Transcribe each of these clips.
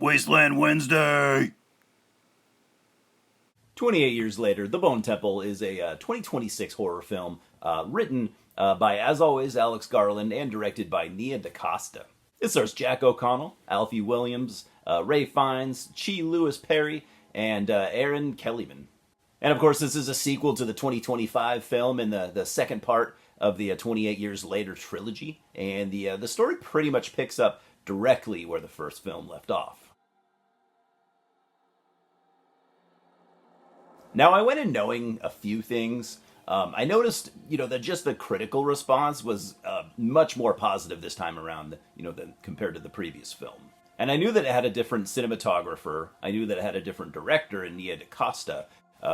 Wasteland Wednesday! 28 years later, The Bone Temple is a 2026 horror film written by, as always, Alex Garland and directed by DaCosta. It stars Jack O'Connell, Alfie Williams, Ray Fiennes, Lewis-Parry, and Erin Kellyman. And of course, this is a sequel to the 2025 film and the second part of the 28 Years Later trilogy. And the story pretty much picks up directly where the first film left off. Now, I went in knowing a few things. I noticed, that just the critical response was much more positive this time around, than compared to the previous film. And I knew that it had a different cinematographer. I knew that it had a different director in DaCosta,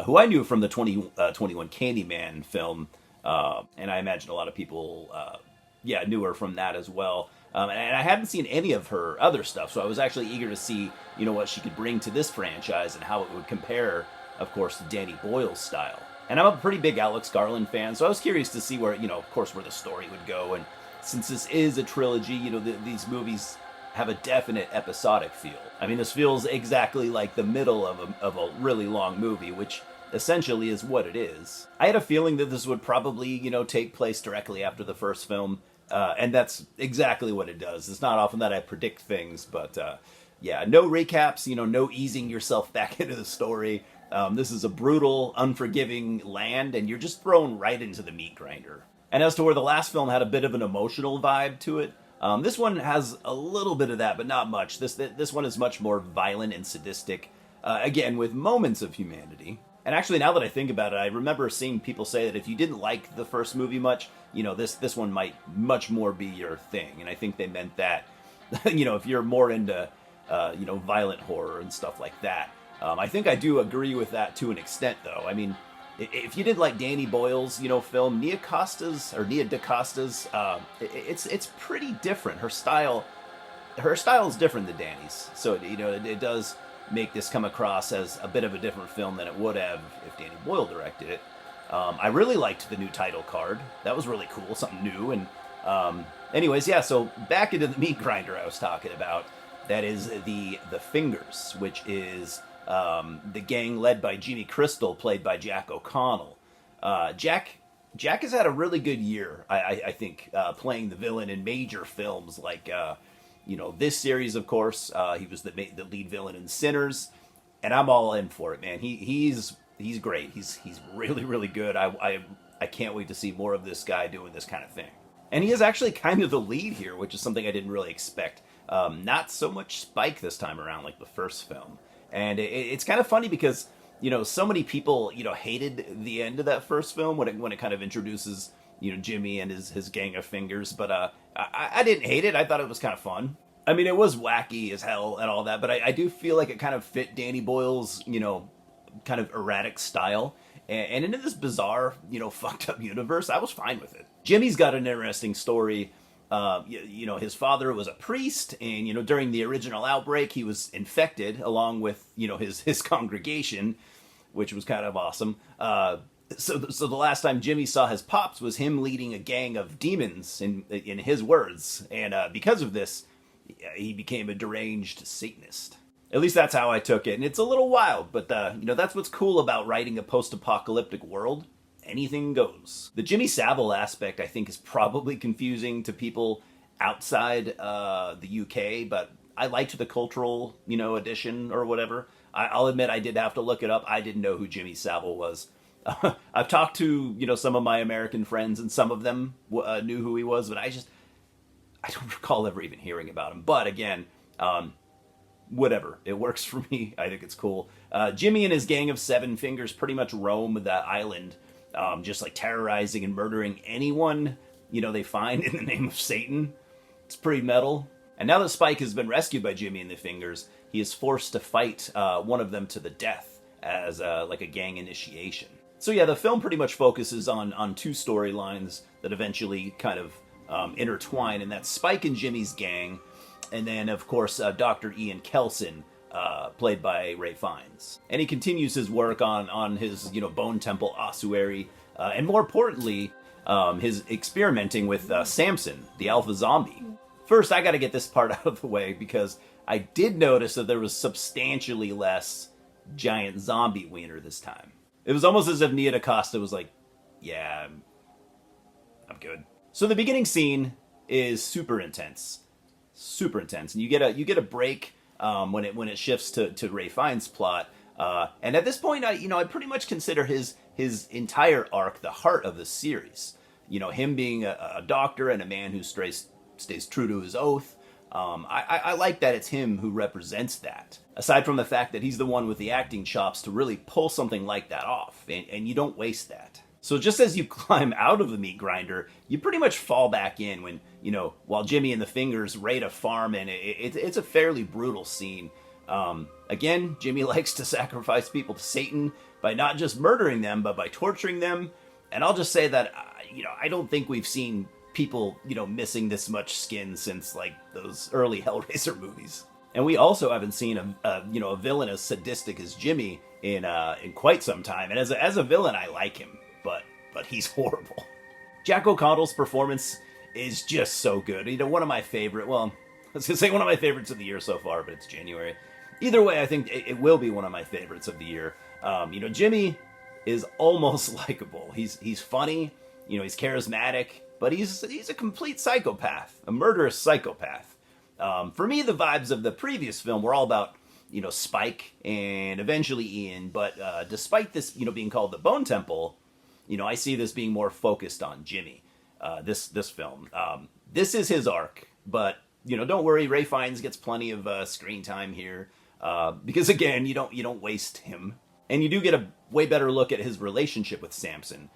who I knew from the 2021 Candyman film. And I imagine a lot of people, knew her from that as well. And I hadn't seen any of her other stuff, so I was actually eager to see, what she could bring to this franchise and how it would compare, of course, to Danny Boyle's style. And I'm a pretty big Alex Garland fan, so I was curious to see where, of course, where the story would go. And since this is a trilogy, these movies have a definite episodic feel. I mean, this feels exactly like the middle of a really long movie, which essentially is what it is. I had a feeling that this would probably, take place directly after the first film, and that's exactly what it does. It's not often that I predict things, but no recaps, no easing yourself back into the story. This is a brutal, unforgiving land, and you're just thrown right into the meat grinder. And as to where the last film had a bit of an emotional vibe to it, this one has a little bit of that, but not much. This one is much more violent and sadistic, again, with moments of humanity. And actually, now that I think about it, I remember seeing people say that if you didn't like the first movie much, this one might much more be your thing. And I think they meant that, if you're more into, violent horror and stuff like that. I think I do agree with that to an extent, though. I mean, if you did like Danny Boyle's, film, DaCosta's, it's pretty different. Her style is different than Danny's. So, it does make this come across as a bit of a different film than it would have if Danny Boyle directed it. I really liked the new title card. That was really cool, something new. And so back into the meat grinder I was talking about. That is the Fingers, which is the gang led by Jimmy Crystal, played by Jack O'Connell. Jack has had a really good year, I think, playing the villain in major films like, this series, of course. He was the lead villain in Sinners, and I'm all in for it, man. He's great. He's really, really good. I can't wait to see more of this guy doing this kind of thing. And he is actually kind of the lead here, which is something I didn't really expect. Not so much Spike this time around like the first film. And it's kind of funny because, so many people, hated the end of that first film when it kind of introduces, Jimmy and his gang of fingers. But I didn't hate it. I thought it was kind of fun. I mean, it was wacky as hell and all that, but I do feel like it kind of fit Danny Boyle's, kind of erratic style. And into this bizarre, fucked up universe, I was fine with it. Jimmy's got an interesting story. His father was a priest, and, during the original outbreak, he was infected along with, his congregation, which was kind of awesome. So the last time Jimmy saw his pops was him leading a gang of demons, in his words. And because of this, he became a deranged Satanist. At least that's how I took it. And it's a little wild, but, that's what's cool about writing a post-apocalyptic world. Anything goes. The Jimmy Savile aspect, I think, is probably confusing to people outside the UK, but I liked the cultural, edition or whatever. I'll admit I did have to look it up. I didn't know who Jimmy Savile was. I've talked to, some of my American friends, and some of them knew who he was, but I don't recall ever even hearing about him. But again, whatever. It works for me. I think it's cool. Jimmy and his gang of seven fingers pretty much roam that island, just like terrorizing and murdering anyone, they find in the name of Satan. It's pretty metal. And now that Spike has been rescued by Jimmy and the Fingers, he is forced to fight one of them to the death as like a gang initiation. So yeah, the film pretty much focuses on two storylines that eventually kind of intertwine, and that's Spike and Jimmy's gang, and then, of course, Dr. Ian Kelson, played by Ray Fiennes. And he continues his work on his, Bone Temple ossuary, and more importantly, his experimenting with Samson, the alpha zombie. First, I gotta get this part out of the way, because I did notice that there was substantially less giant zombie wiener this time. It was almost as if Nia DaCosta was like, yeah, I'm good. So the beginning scene is super intense, and you get a break when it shifts to Ray Fiennes' plot. And at this point, I pretty much consider his entire arc the heart of the series. Him being a doctor and a man who stays true to his oath. I like that it's him who represents that. Aside from the fact that he's the one with the acting chops to really pull something like that off, and you don't waste that. So just as you climb out of the meat grinder, you pretty much fall back in when, while Jimmy and the Fingers raid a farm, and it's a fairly brutal scene. Again, Jimmy likes to sacrifice people to Satan by not just murdering them, but by torturing them. And I'll just say that, I don't think we've seen people, missing this much skin since, like, those early Hellraiser movies. And we also haven't seen a villain as sadistic as Jimmy in quite some time. And as a villain, I like him, but he's horrible. Jack O'Connell's performance is just so good. One of my favorite, well, I was going to say one of my favorites of the year so far, but it's January. Either way, I think it will be one of my favorites of the year. Jimmy is almost likable. He's funny, he's charismatic, but he's a complete psychopath, a murderous psychopath. For me, the vibes of the previous film were all about, Spike and eventually Ian, but despite this, being called the Bone Temple, I see this being more focused on Jimmy, this film. This is his arc, but, don't worry, Ray Fiennes gets plenty of screen time here, because again, you don't waste him. And you do get a way better look at his relationship with Samson,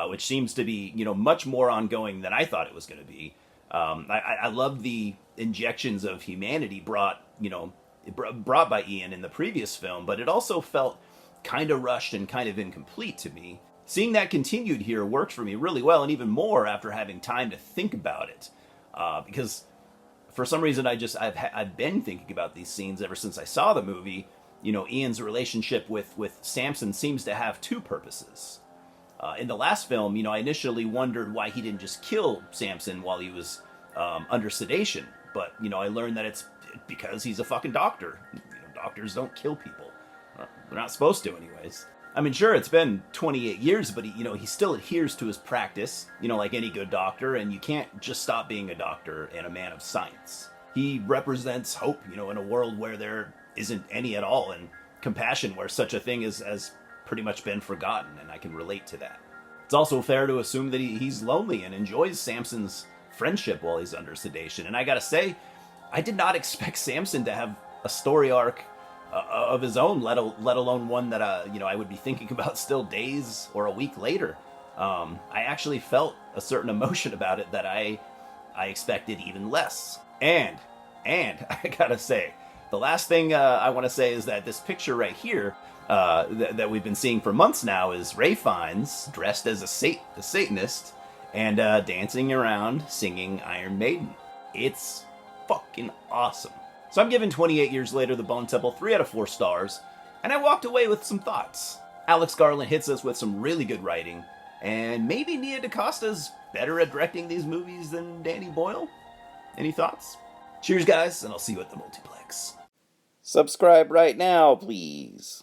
which seems to be, much more ongoing than I thought it was going to be. I love the injections of humanity brought by Ian in the previous film, but it also felt kind of rushed and kind of incomplete to me. Seeing that continued here worked for me really well, and even more after having time to think about it. Because for some reason I've been thinking about these scenes ever since I saw the movie. Ian's relationship with Samson seems to have two purposes. In the last film, I initially wondered why he didn't just kill Samson while he was under sedation. But, I learned that it's because he's a fucking doctor. Doctors don't kill people. They're not supposed to anyways. I mean, sure, it's been 28 years, but he still adheres to his practice, like any good doctor, and you can't just stop being a doctor and a man of science. He represents hope, in a world where there isn't any at all, and compassion where such a thing has pretty much been forgotten, and I can relate to that. It's also fair to assume that he's lonely and enjoys Samson's friendship while he's under sedation, and I gotta say, I did not expect Samson to have a story arc of his own, let alone one that I would be thinking about still days or a week later. I actually felt a certain emotion about it that I expected even less. And I gotta say, the last thing I want to say is that this picture right here that we've been seeing for months now is Ray Fiennes dressed as a Satanist and dancing around singing Iron Maiden. It's fucking awesome. So I'm giving 28 years later the Bone Temple 3 out of 4 stars, and I walked away with some thoughts. Alex Garland hits us with some really good writing, and maybe Nia DaCosta's better at directing these movies than Danny Boyle? Any thoughts? Cheers, guys, and I'll see you at the multiplex. Subscribe right now, please.